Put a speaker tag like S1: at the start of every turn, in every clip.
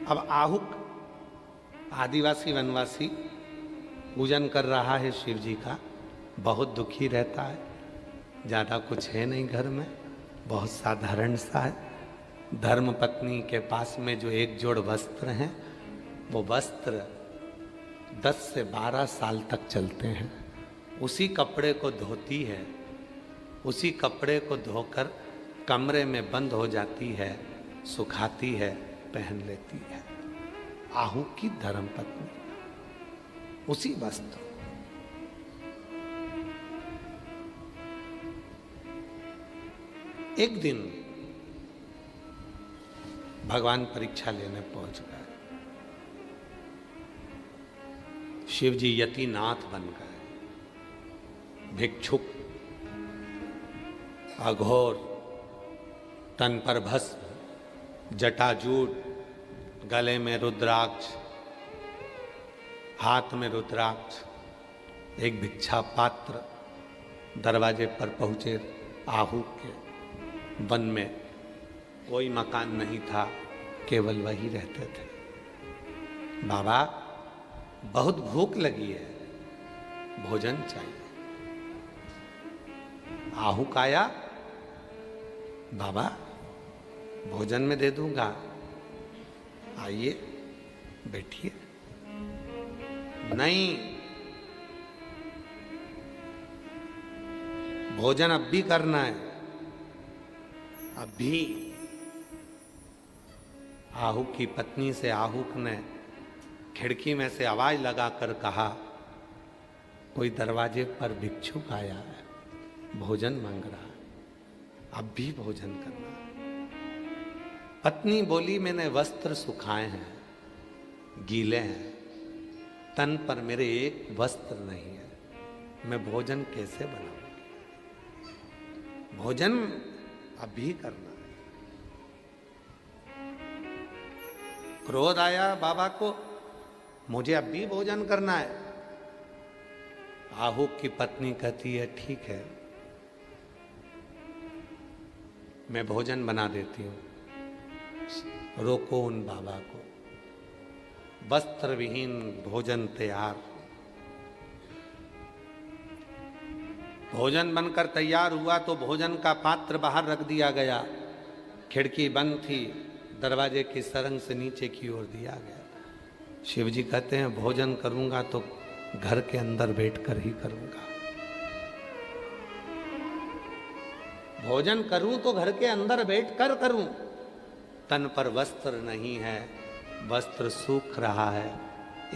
S1: अब आहुक आदिवासी वनवासी पूजन कर रहा है शिव जी का, बहुत दुखी रहता है, ज़्यादा कुछ है नहीं घर में, बहुत साधारण सा है। धर्म पत्नी के पास में जो एक जोड़ वस्त्र हैं, वो वस्त्र 10 से 12 साल तक चलते हैं। उसी कपड़े को धोती है, उसी कपड़े को धोकर कमरे में बंद हो जाती है, सुखाती है, पहन लेती है। आहू की धर्म पत्नी उसी वस्त्र। एक दिन भगवान परीक्षा लेने पहुंच गए। शिव जी यतिनाथ बन गए, भिक्षुक, अघोर, तन पर भस्म, जटाजूट, गले में रुद्राक्ष, हाथ में रुद्राक्ष, एक भिक्षा पात्र। दरवाजे पर पहुंचे आहू के। वन में कोई मकान नहीं था, केवल वही रहते थे। बाबा, बहुत भूख लगी है, भोजन चाहिए। आहू आया, बाबा भोजन में दे दूंगा, आइए बैठिए। नहीं, भोजन अब भी करना है, अभी। आहू की पत्नी से आहूक ने खिड़की में से आवाज लगाकर कहा, कोई दरवाजे पर भिक्षुक आया है, भोजन मांग रहा है, अब भी भोजन करना है। पत्नी बोली, मैंने वस्त्र सुखाए हैं, गीले हैं, तन पर मेरे एक वस्त्र नहीं है, मैं भोजन कैसे बनाऊंगी? भोजन अभी करना है। क्रोध आया बाबा को, मुझे अभी भोजन करना है। आहू की पत्नी कहती है, ठीक है, मैं भोजन बना देती हूं। रोको उन बाबा को। वस्त्र विहीन भोजन तैयार। भोजन बनकर तैयार हुआ तो भोजन का पात्र बाहर रख दिया गया। खिड़की बंद थी, दरवाजे की सरंग से नीचे की ओर दिया गया। शिव जी कहते हैं, भोजन करूंगा तो घर के अंदर बैठकर ही करूंगा। भोजन करूं तो घर के अंदर बैठकर करूं। तन पर वस्त्र नहीं है, वस्त्र सूख रहा है।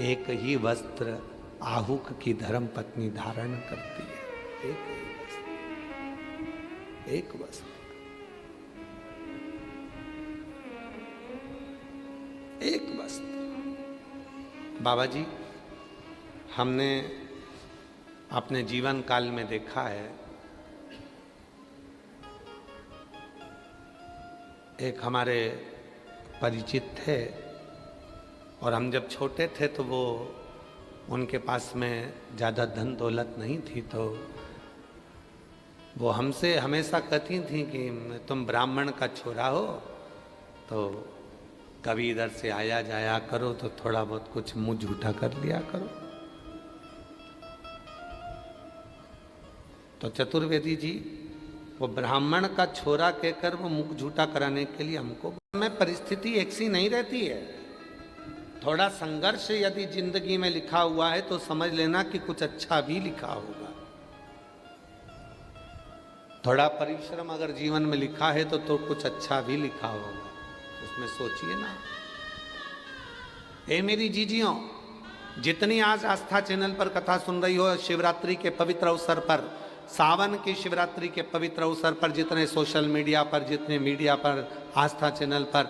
S1: एक ही वस्त्र आहूक की धर्म पत्नी धारण करती है, एक ही वस्त्र, एक वस्त्र, एक वस्त्र। बाबा जी, हमने अपने जीवन काल में देखा है, एक हमारे परिचित थे और हम जब छोटे थे तो वो उनके पास में ज़्यादा धन दौलत नहीं थी, तो वो हमसे हमेशा कहती थी कि तुम ब्राह्मण का छोरा हो तो कभी इधर से आया जाया करो तो थोड़ा बहुत कुछ मुंह झूठा कर लिया करो। तो चतुर्वेदी जी वो ब्राह्मण का छोरा कहकर वो मुख झूठा कराने के लिए हमको में परिस्थिति एक सी नहीं रहती है। थोड़ा संघर्ष यदि जिंदगी में लिखा हुआ है तो समझ लेना कि कुछ अच्छा भी लिखा होगा। थोड़ा परिश्रम अगर जीवन में लिखा है तो कुछ अच्छा भी लिखा होगा, उसमें सोचिए ना। ए मेरी जीजियों, जितनी आज आस्था चैनल पर कथा सुन रही हो, शिवरात्रि के पवित्र अवसर पर, सावन की शिवरात्रि के पवित्र अवसर पर, जितने सोशल मीडिया पर, जितने मीडिया पर, आस्था चैनल पर,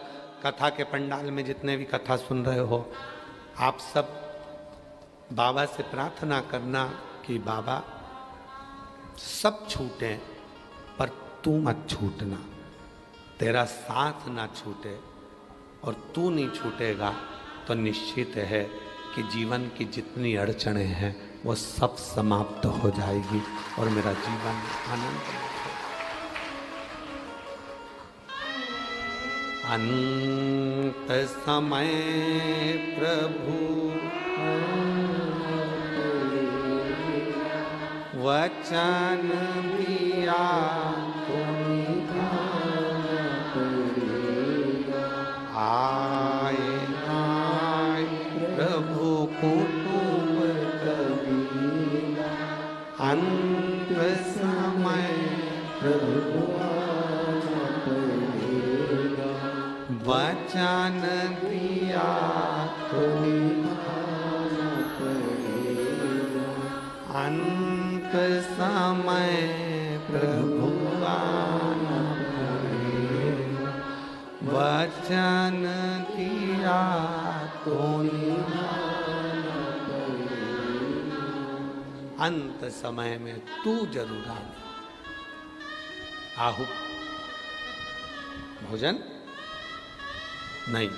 S1: कथा के पंडाल में जितने भी कथा सुन रहे हो, आप सब बाबा से प्रार्थना करना कि बाबा सब छूटे पर तू मत छूटना, तेरा साथ ना छूटे, और तू नहीं छूटेगा तो निश्चित है कि जीवन की जितनी अड़चनें हैं वो सब समाप्त हो जाएगी और मेरा जीवन आनंद। अंत समय प्रभु वचन दिया तो आए आए प्रभु कुटुंब कबीरा अंत समय प्रभु वचन दिया तो अंत समय प्रभु आना पड़ेगा वचन दिया तो निभाना पड़ेगा। अंत समय में तू जरूर आना। आहु भोजन नहीं,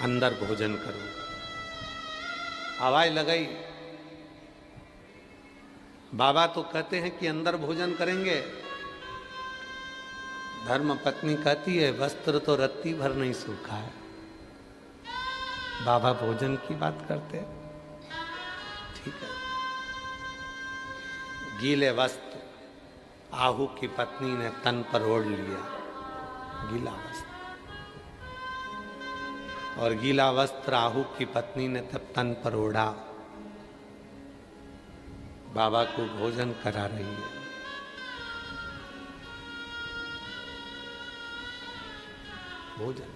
S1: अंदर भोजन करो। आवाज लगाई, बाबा तो कहते हैं कि अंदर भोजन करेंगे। धर्म पत्नी कहती है वस्त्र तो रत्ती भर नहीं सूखा है, बाबा भोजन की बात करते हैं। ठीक है, गीले वस्त्र आहू की पत्नी ने तन पर ओढ़ लिया, गीला वस्त्र, और गीला वस्त्र आहू की पत्नी ने तब तन पर ओढ़ा, बाबा को भोजन करा रही है। भोजन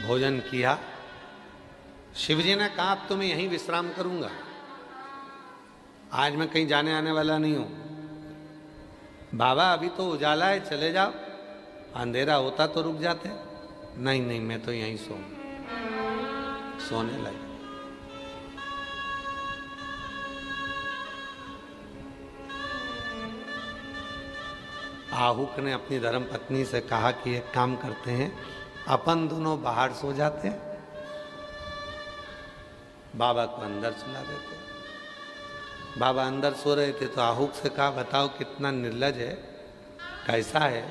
S1: भोजन किया। शिवजी ने कहा अब तो मैं यहीं विश्राम करूंगा, आज मैं कहीं जाने आने वाला नहीं हूं। बाबा अभी तो उजाला है, चले जाओ, अंधेरा होता तो रुक जाते। नहीं नहीं, मैं तो यहीं सोने लगे। आहुक ने अपनी धर्म पत्नी से कहा कि एक काम करते हैं, अपन दोनों बाहर सो जाते हैं, बाबा को अंदर सुला देते हैं। बाबा अंदर सो रहे थे तो आहुक से कहा बताओ कितना निर्लज है, कैसा है,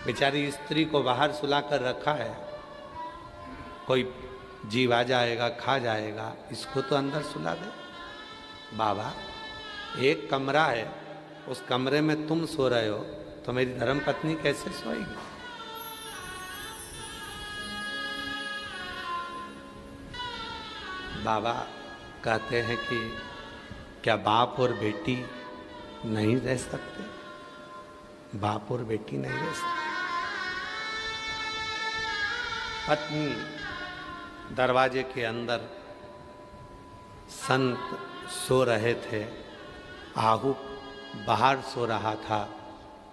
S1: बेचारी स्त्री को बाहर सुला कर रखा है, कोई जीव आ जाएगा खा जाएगा, इसको तो अंदर सुला दे। बाबा एक कमरा है, उस कमरे में तुम सो रहे हो तो मेरी धर्म पत्नी कैसे सोएगी? बाबा कहते हैं कि क्या बाप और बेटी नहीं रह सकते? बाप और बेटी नहीं रह सकते। पत्नी दरवाजे के अंदर, संत सो रहे थे, आहू बाहर सो रहा था।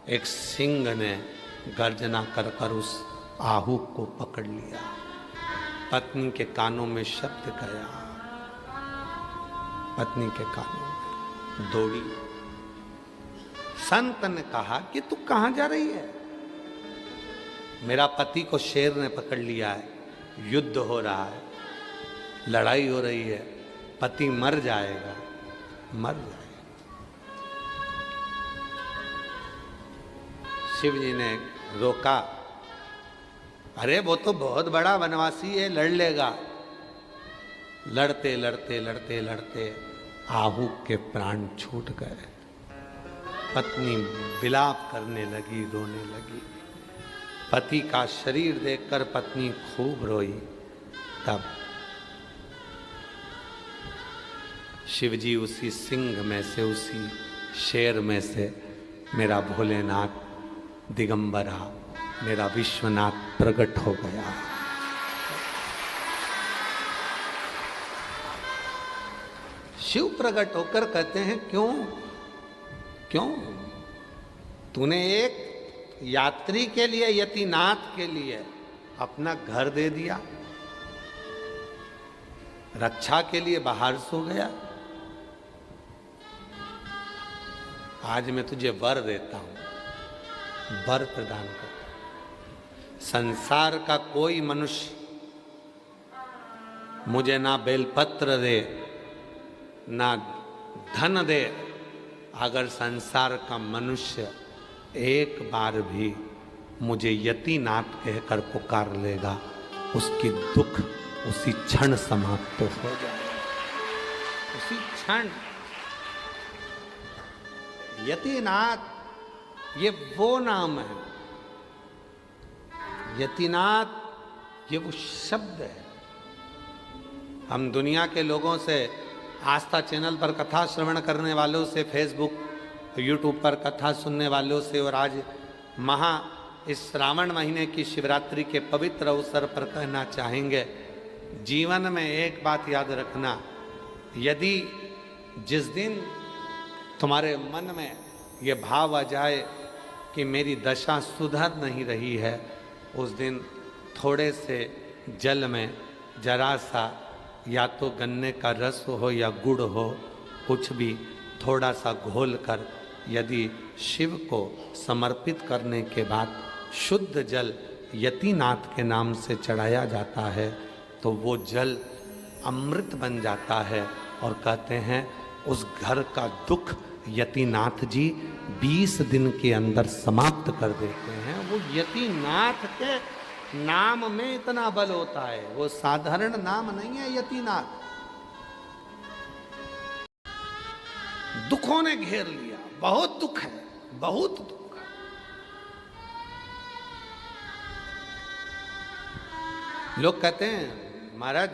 S1: एक सिंह ने गर्जना कर कर उस आहू को पकड़ लिया। पत्नी के कानों में शब्द गया, पत्नी के कानों में दौड़ी। संत ने कहा कि तू कहां जा रही है? मेरा पति को शेर ने पकड़ लिया है, युद्ध हो रहा है, लड़ाई हो रही है, पति मर जाएगा, मर जाएगा। शिव जी ने रोका, अरे वो तो बहुत बड़ा वनवासी है, लड़ लेगा। लड़ते लड़ते लड़ते लड़ते आहू के प्राण छूट गए। पत्नी विलाप करने लगी, रोने लगी। पति का शरीर देखकर पत्नी खूब रोई। तब शिवजी उसी सिंह में से, उसी शेर में से मेरा भोलेनाथ दिगंबरा, मेरा विश्वनाथ प्रकट हो गया। शिव प्रकट होकर कहते हैं क्यों क्यों तूने एक यात्री के लिए, यतिनाथ के लिए अपना घर दे दिया, रक्षा के लिए बाहर सो गया। आज मैं तुझे वर देता हूं, वर प्रदान कर। संसार का कोई मनुष्य मुझे ना बेलपत्र दे ना धन दे, अगर संसार का मनुष्य एक बार भी मुझे यतिनाथ कहकर पुकार लेगा, उसकी दुख उसी क्षण समाप्त हो जाएगा, उसी क्षण। यतिनाथ ये वो नाम है, यतिनाथ ये वो शब्द है। हम दुनिया के लोगों से, आस्था चैनल पर कथा श्रवण करने वालों से, फेसबुक यूट्यूब पर कथा सुनने वालों से, और आज इस श्रावण महीने की शिवरात्रि के पवित्र अवसर पर कहना चाहेंगे, जीवन में एक बात याद रखना, यदि जिस दिन तुम्हारे मन में ये भाव आ जाए कि मेरी दशा सुधर नहीं रही है, उस दिन थोड़े से जल में जरा सा या तो गन्ने का रस हो या गुड़ हो, कुछ भी थोड़ा सा घोल कर यदि शिव को समर्पित करने के बाद शुद्ध जल यतिनाथ के नाम से चढ़ाया जाता है, तो वो जल अमृत बन जाता है। और कहते हैं उस घर का दुख यतिनाथ जी 20 दिन के अंदर समाप्त कर देते हैं। वो यतिनाथ के नाम में इतना बल होता है, वो साधारण नाम नहीं है यतिनाथ। दुखों ने घेर लिया, बहुत दुख है, बहुत दुख। लोग कहते हैं महाराज,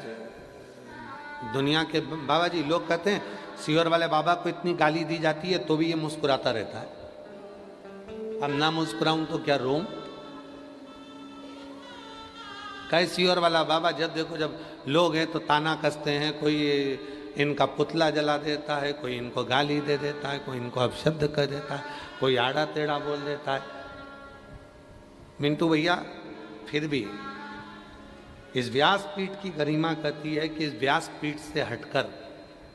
S1: दुनिया के बाबा जी लोग कहते हैं सीहोर वाले बाबा को इतनी गाली दी जाती है तो भी ये मुस्कुराता रहता है। अब ना मुस्कुराऊं तो क्या रोऊं? कई सीहोर वाला बाबा जब देखो, जब लोग हैं तो ताना कसते हैं, कोई इनका पुतला जला देता है, कोई इनको गाली दे देता है, कोई इनको अपशब्द कर देता है, कोई आड़ा टेढ़ा बोल देता है। मिंटू भैया फिर भी इस व्यासपीठ की गरिमा कहती है कि इस व्यासपीठ से हटकर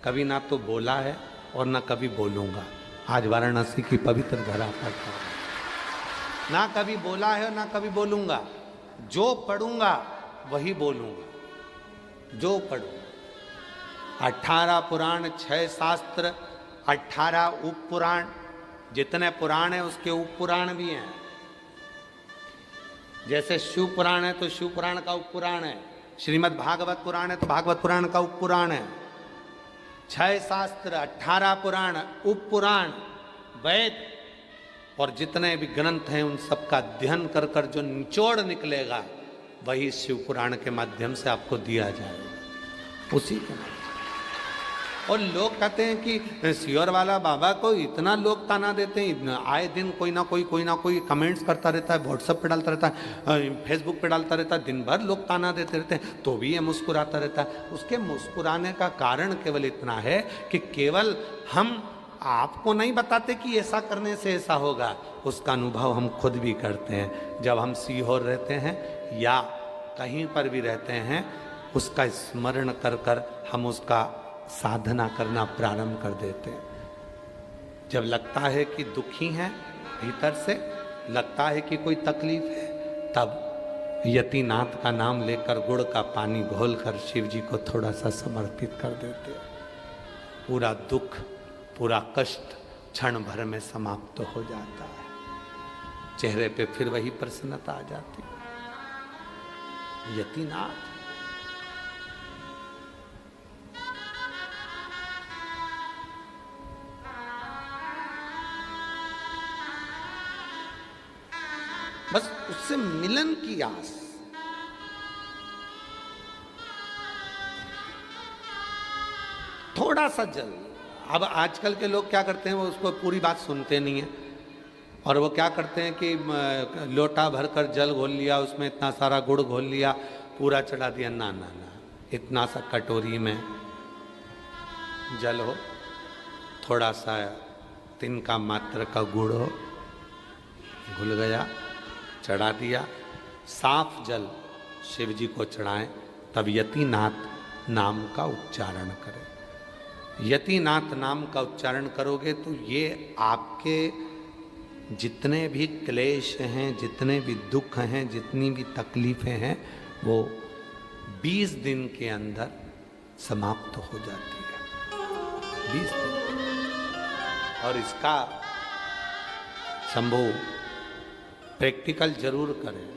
S1: कभी ना तो बोला है और ना कभी बोलूँगा। आज वाराणसी की पवित्र धरा पर ना कभी बोला है और ना कभी बोलूँगा। जो पढ़ूंगा वही बोलूँगा, जो पढ़ूंगा। 18 पुराण, 6 शास्त्र, 18 उप पुराण, जितने पुराण हैं उसके उप पुराण भी हैं। जैसे शिव पुराण है तो शिव पुराण का उप पुराण है, श्रीमद् भागवत पुराण है तो भागवत पुराण का उप पुराण है। 6 शास्त्र, 18 पुराण, उप पुराण, वेद और जितने भी ग्रंथ हैं उन सब का अध्ययन कर कर जो निचोड़ निकलेगा वही शिव पुराण के माध्यम से आपको दिया जाएगा, उसी के माध्यम। और लोग कहते हैं कि सीहोर वाला बाबा को इतना लोग ताना देते हैं, आए दिन कोई ना कोई कमेंट्स करता रहता है, व्हाट्सएप पे डालता रहता है, फेसबुक पे डालता रहता है, दिन भर लोग ताना देते रहते हैं, तो भी ये मुस्कुराता रहता है। उसके मुस्कुराने का कारण केवल इतना है कि केवल हम आपको नहीं बताते कि ऐसा करने से ऐसा होगा, उसका अनुभव हम खुद भी करते हैं। जब हम सीहोर रहते हैं या कहीं पर भी रहते हैं, उसका स्मरण कर कर हम उसका साधना करना प्रारंभ कर देते हैं। जब लगता है कि दुखी हैं, भीतर से लगता है कि कोई तकलीफ है, तब यतिनाथ का नाम लेकर गुड़ का पानी घोलकर शिव जी को थोड़ा सा समर्पित कर देते हैं। पूरा दुख, पूरा कष्ट क्षण भर में समाप्त हो जाता है, चेहरे पे फिर वही प्रसन्नता आ जाती है। यतिनाथ बस उससे मिलन की आस। थोड़ा सा जल। अब आजकल के लोग क्या करते हैं, वो उसको पूरी बात सुनते नहीं है और वो क्या करते हैं कि लोटा भरकर जल घोल लिया, उसमें इतना सारा गुड़ घोल लिया, पूरा चढ़ा दिया। ना ना ना, इतना सा कटोरी में जल हो, थोड़ा सा तिनका मात्र का गुड़ हो, घुल गया, चढ़ा दिया। साफ जल शिव जी को चढ़ाएं, तब यतिनाथ नाम का उच्चारण करें। यतिनाथ नाम का उच्चारण करोगे तो ये आपके जितने भी क्लेश हैं, जितने भी दुख हैं, जितनी भी तकलीफें हैं, वो 20 दिन के अंदर समाप्त हो जाती है। 20 दिन। और इसका शंभू प्रैक्टिकल जरूर करें,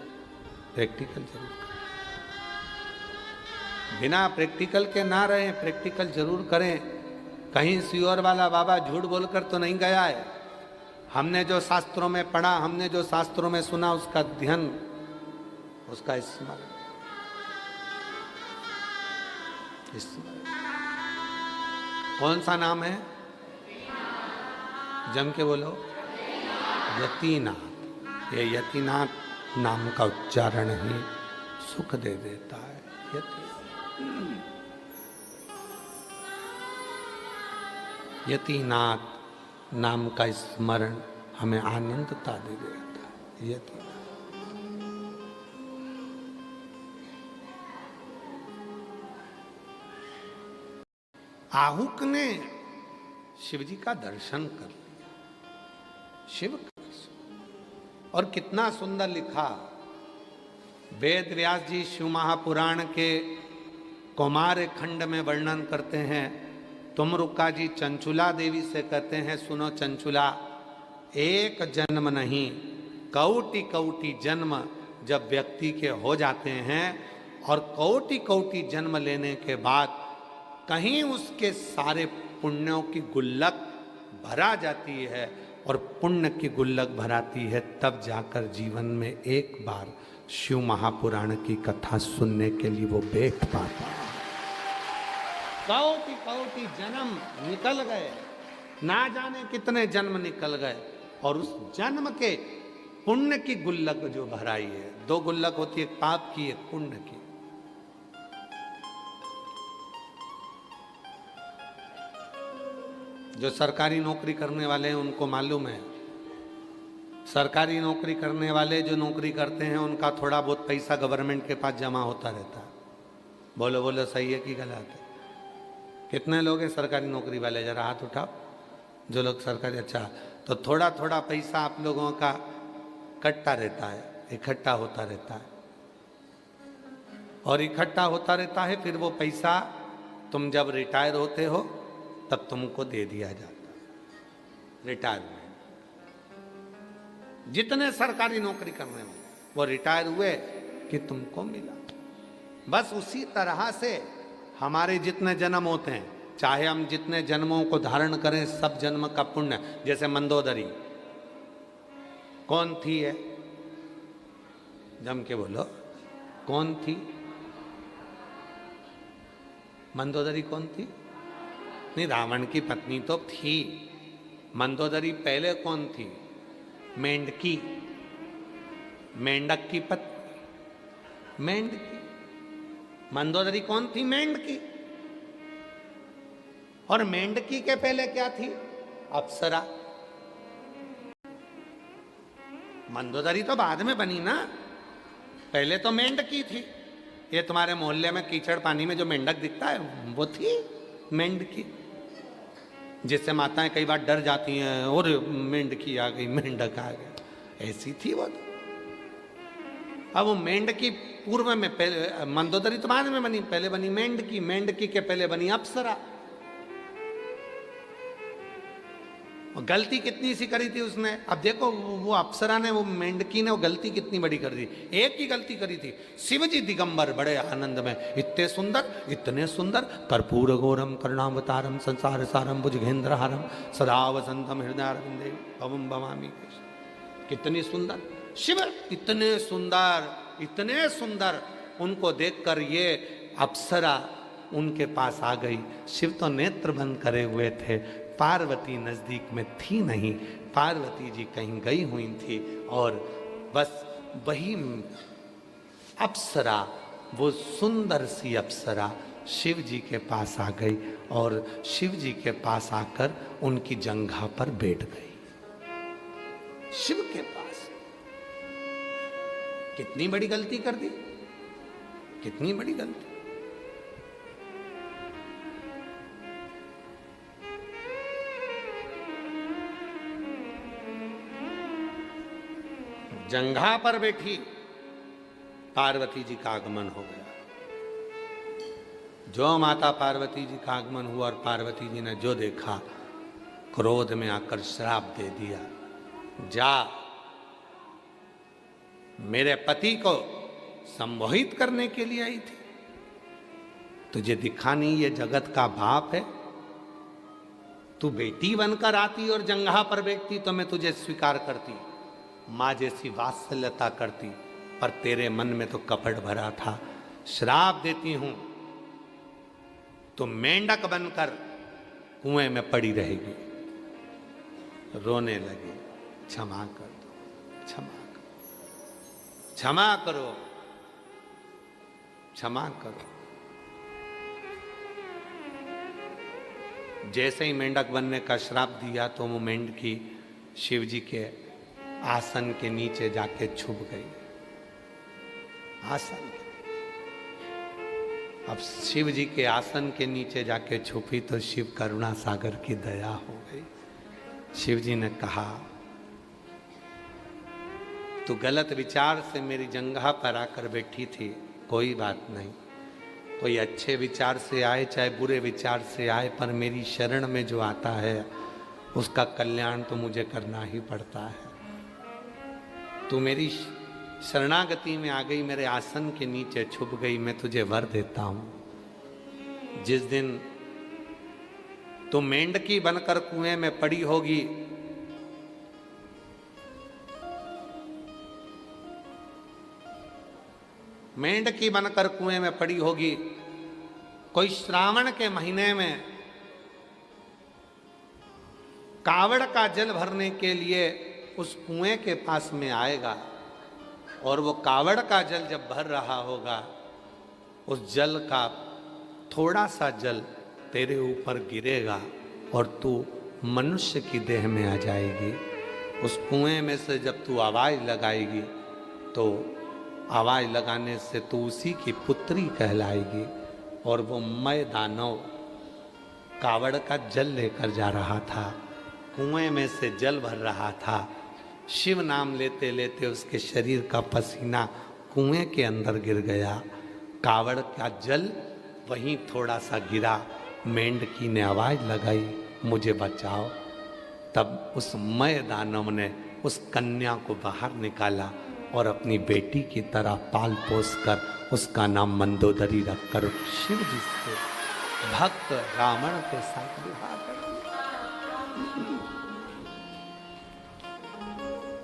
S1: प्रैक्टिकल जरूर करें, बिना प्रैक्टिकल के ना रहें, प्रैक्टिकल जरूर करें। कहीं सियोर वाला बाबा झूठ बोलकर तो नहीं गया है। हमने जो शास्त्रों में पढ़ा, हमने जो शास्त्रों में सुना, उसका ध्यान, उसका स्मरण। कौन सा नाम है? जम के बोलो, यतीनाथ। ये यतीनाथ नाम का उच्चारण ही सुख दे देता है। यतीनाथ नाम का स्मरण हमें आनंदता दे देता है। यतीनाथ। आहुक ने शिव जी का दर्शन कर लिया, शिव का दर्शन। और कितना सुंदर लिखा वेद व्यास जी शिव महापुराण के कौमार खंड में वर्णन करते हैं। तुमरुका जी चंचुला देवी से कहते हैं, सुनो चंचुला, एक जन्म नहीं कौटि कौटि जन्म जब व्यक्ति के हो जाते हैं और कौटि कौटि जन्म लेने के बाद कहीं उसके सारे पुण्यों की गुल्लक भरा जाती है और पुण्य की गुल्लक भराती है, तब जाकर जीवन में एक बार शिव महापुराण की कथा सुनने के लिए वो बैठ पाता है। कौटि कौटि जन्म निकल गए, ना जाने कितने जन्म निकल गए, और उस जन्म के पुण्य की गुल्लक जो भराई है, दो गुल्लक होती है, एक पाप की एक पुण्य की। जो सरकारी नौकरी करने वाले हैं उनको मालूम है, सरकारी नौकरी करने वाले जो नौकरी करते हैं उनका थोड़ा बहुत पैसा गवर्नमेंट के पास जमा होता रहता है। बोलो बोलो, सही है कि गलत है? कितने लोग हैं सरकारी नौकरी वाले? जरा हाथ उठाओ जो लोग सरकारी। अच्छा, तो थोड़ा थोड़ा पैसा आप लोगों का कटता रहता है, इकट्ठा होता रहता है, और इकट्ठा होता रहता है। फिर वो पैसा तुम जब रिटायर होते हो तब तुमको दे दिया जाता है, रिटायरमेंट। जितने सरकारी नौकरी करने वाले वो रिटायर हुए कि तुमको मिला। बस उसी तरह से हमारे जितने जन्म होते हैं, चाहे हम जितने जन्मों को धारण करें, सब जन्म का पुण्य। जैसे मंदोदरी कौन थी है? जम के बोलो, कौन थी मंदोदरी? कौन थी? नहीं, रावण की पत्नी तो थी। मंदोदरी पहले कौन थी? मेंढकी, मेंढक की पत्नी मेंढकी। मंदोदरी कौन थी? मेंढकी। और मेंढकी के पहले क्या थी? अप्सरा। मंदोदरी तो बाद में बनी ना, पहले तो मेंढकी थी। ये तुम्हारे मोहल्ले में कीचड़ पानी में जो मेंढक दिखता है वो थी मेंढकी, जिससे माताएं कई बार डर जाती हैं, और मेंढकी आ गई, मेंढक आ गया, ऐसी थी वो तो। अब वो मेंढकी पूर्व में, पहले मंदोदरी तो बाद में बनी, पहले बनी मेंढकी, मेंढकी के पहले बनी अप्सरा। और गलती कितनी सी करी थी उसने। अब देखो वो अप्सरा ने, वो मेंढकी ने वो गलती कितनी बड़ी कर दी। एक ही गलती करी थी। शिवजी दिगंबर बड़े आनंद में, इतने सुंदर, इतने सुंदर, कर्पूर गौरम करुणावतारम संसार सारम भुजगेंद्र हारम सदा वसंतम हृदयारविंदे भवम भवामी। कितनी सुंदर शिव, इतने सुंदर, इतने सुंदर। उनको देखकर ये अप्सरा उनके पास आ गई। शिव तो नेत्र बंद करे हुए थे, पार्वती नजदीक में थी नहीं, पार्वती जी कहीं गई हुई थी, और बस वही अप्सरा, वो सुंदर सी अप्सरा शिव जी के पास आ गई और शिव जी के पास आकर उनकी जंघा पर बैठ गई। शिव के पास। कितनी बड़ी गलती कर दी, कितनी बड़ी गलती। जंघा पर बैठी पार्वती जी का आगमन हो गया। जो माता पार्वती जी का आगमन हुआ और पार्वती जी ने जो देखा, क्रोध में आकर श्राप दे दिया। जा मेरे पति को संमोहित करने के लिए आई थी। तुझे दिखा नहीं ये जगत का बाप है? तू बेटी बनकर आती और जंघा पर बैठती तो मैं तुझे स्वीकार करती, मां जैसी वात्सल्यता करती, पर तेरे मन में तो कपट भरा था। श्राप देती हूं, तो मेंढक बनकर कुएं में पड़ी रहेगी। रोने लगी, क्षमा कर दो, क्षमा करो, क्षमा करो, क्षमा करो। जैसे ही मेंढक बनने का श्राप दिया तो वो मेंढकी शिव जी के आसन के नीचे जाके छुप गई। आसन के, अब शिव जी के आसन के नीचे जाके छुपी तो शिव करुणा सागर की दया हो गई। शिव जी ने कहा, तू गलत विचार से मेरी जंघा पर आकर बैठी थी, कोई बात नहीं। कोई अच्छे विचार से आए चाहे बुरे विचार से आए, पर मेरी शरण में जो आता है उसका कल्याण तो मुझे करना ही पड़ता है। तू मेरी शरणागति में आ गई, मेरे आसन के नीचे छुप गई। मैं तुझे वर देता हूं, जिस दिन तू मेंढकी बनकर कुएं में पड़ी होगी, मेंढकी बनकर कुएं में पड़ी होगी, कोई श्रावण के महीने में कावड़ का जल भरने के लिए उस कुएं के पास में आएगा, और वो कावड़ का जल जब भर रहा होगा, उस जल का थोड़ा सा जल तेरे ऊपर गिरेगा और तू मनुष्य की देह में आ जाएगी। उस कुएं में से जब तू आवाज लगाएगी तो आवाज लगाने से तू उसी की पुत्री कहलाएगी। और वो मय दानव कावड़ का जल लेकर जा रहा था, कुएं में से जल भर रहा था। शिव नाम लेते लेते उसके शरीर का पसीना कुएं के अंदर गिर गया, कावड़ का जल वहीं थोड़ा सा गिरा। मेंढकी ने आवाज लगाई, मुझे बचाओ। तब उस मय दानव ने उस कन्या को बाहर निकाला और अपनी बेटी की तरह पाल पोस कर उसका नाम मंदोदरी रखकर शिव जी से भक्त रावण के साथ विवाह कर दिया।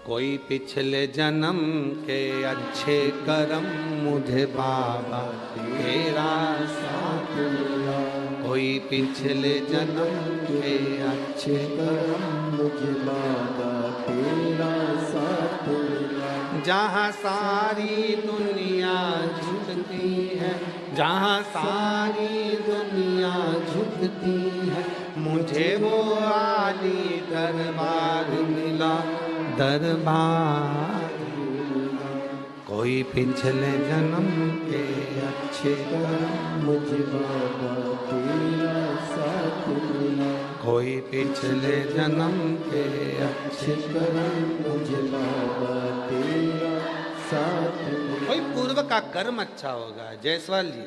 S1: कोई पिछले जन्म के अच्छे कर्म मुझे बाबा तेरा साथ मिला। कोई पिछले जन्म के अच्छे कर्म मुझे बाबा तेरा साथ मिला। जहाँ सारी दुनिया झुकती है, जहाँ सारी दुनिया झुकती है, मुझे वो आली दरबार मिला, दरबार। कोई पिछले जन्म के अच्छे कर्म मुझे बाबा तेरा साथ मिला। कोई पिछले जन्म के अच्छे कर्म मुझे बाबा तेरा साथ मिला। कोई पूर्व का कर्म अच्छा होगा। जायसवाल जी,